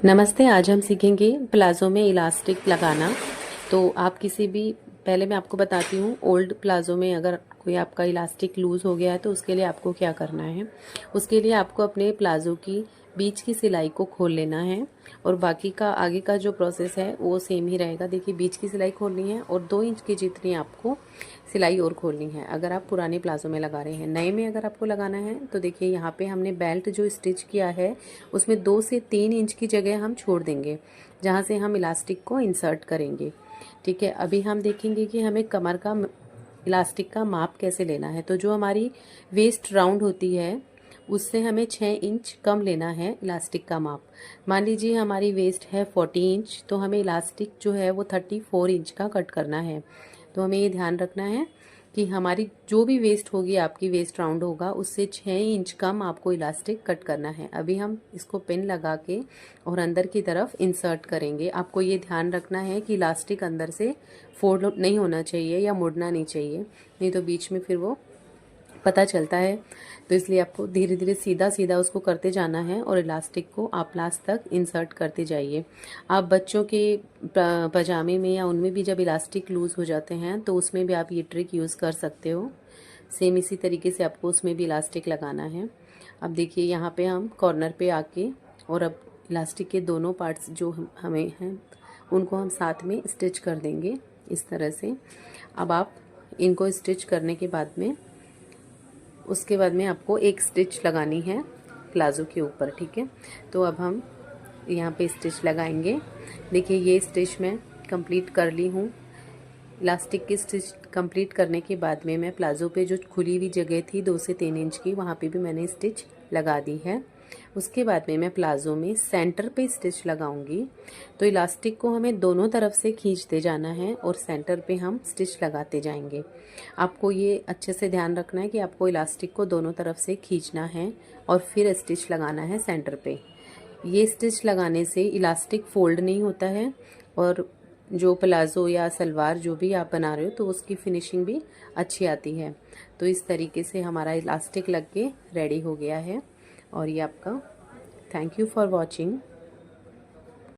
नमस्ते। आज हम सीखेंगे प्लाज़ो में इलास्टिक लगाना। तो आप किसी भी पहले मैं आपको बताती हूँ, ओल्ड प्लाज़ो में अगर कोई आपका इलास्टिक लूज़ हो गया है तो उसके लिए आपको क्या करना है। उसके लिए आपको अपने प्लाज़ो की बीच की सिलाई को खोल लेना है और बाकी का आगे का जो प्रोसेस है वो सेम ही रहेगा। देखिए, बीच की सिलाई खोलनी है और 2 इंच की जितनी आपको सिलाई और खोलनी है अगर आप पुराने प्लाज़ो में लगा रहे हैं। नए में अगर आपको लगाना है तो देखिए, यहाँ पे हमने बेल्ट जो स्टिच किया है उसमें 2 से 3 इंच की जगह हम छोड़ देंगे जहाँ से हम इलास्टिक को इंसर्ट करेंगे। ठीक है, अभी हम देखेंगे कि हमें कमर का इलास्टिक का माप कैसे लेना है। तो जो हमारी वेस्ट राउंड होती है उससे हमें 6 इंच कम लेना है इलास्टिक का माप। मान लीजिए हमारी वेस्ट है 40 इंच, तो हमें इलास्टिक जो है वो 34 इंच का कट करना है। तो हमें ये ध्यान रखना है कि हमारी जो भी वेस्ट होगी, आपकी वेस्ट राउंड होगा, उससे 6 इंच कम आपको इलास्टिक कट करना है। अभी हम इसको पिन लगा के और अंदर की तरफ इंसर्ट करेंगे। आपको ये ध्यान रखना है कि इलास्टिक अंदर से फोल्ड नहीं होना चाहिए या मुड़ना नहीं चाहिए, नहीं तो बीच में फिर वो पता चलता है। तो इसलिए आपको धीरे धीरे सीधा सीधा उसको करते जाना है और इलास्टिक को आप लास्ट तक इंसर्ट करते जाइए। आप बच्चों के पजामे में या उनमें भी जब इलास्टिक लूज़ हो जाते हैं तो उसमें भी आप ये ट्रिक यूज़ कर सकते हो। सेम इसी तरीके से आपको उसमें भी इलास्टिक लगाना है। अब देखिए, यहाँ पे हम कॉर्नर पे आके और अब इलास्टिक के दोनों पार्ट्स जो हमें हैं उनको हम साथ में स्टिच कर देंगे इस तरह से। अब आप इनको स्टिच करने के बाद में उसके बाद में आपको एक स्टिच लगानी है प्लाज़ो के ऊपर। ठीक है, तो अब हम यहाँ पे स्टिच लगाएंगे। देखिए, ये स्टिच मैं कंप्लीट कर ली हूँ। इलास्टिक की स्टिच कंप्लीट करने के बाद में मैं प्लाज़ो पे जो खुली हुई जगह थी 2 से 3 इंच की, वहाँ पे भी मैंने स्टिच लगा दी है। उसके बाद में मैं प्लाज़ो में सेंटर पे स्टिच लगाऊंगी। तो इलास्टिक को हमें दोनों तरफ से खींचते जाना है और सेंटर पे हम स्टिच लगाते जाएंगे। आपको ये अच्छे से ध्यान रखना है कि आपको इलास्टिक को दोनों तरफ से खींचना है और फिर स्टिच लगाना है सेंटर पे। ये स्टिच लगाने से इलास्टिक फोल्ड नहीं होता है और जो प्लाज़ो या सलवार जो भी आप बना रहे हो तो उसकी फिनिशिंग भी अच्छी आती है। तो इस तरीके से हमारा इलास्टिक लग के रेडी हो गया है। और ये आपका, थैंक यू फॉर वॉचिंग।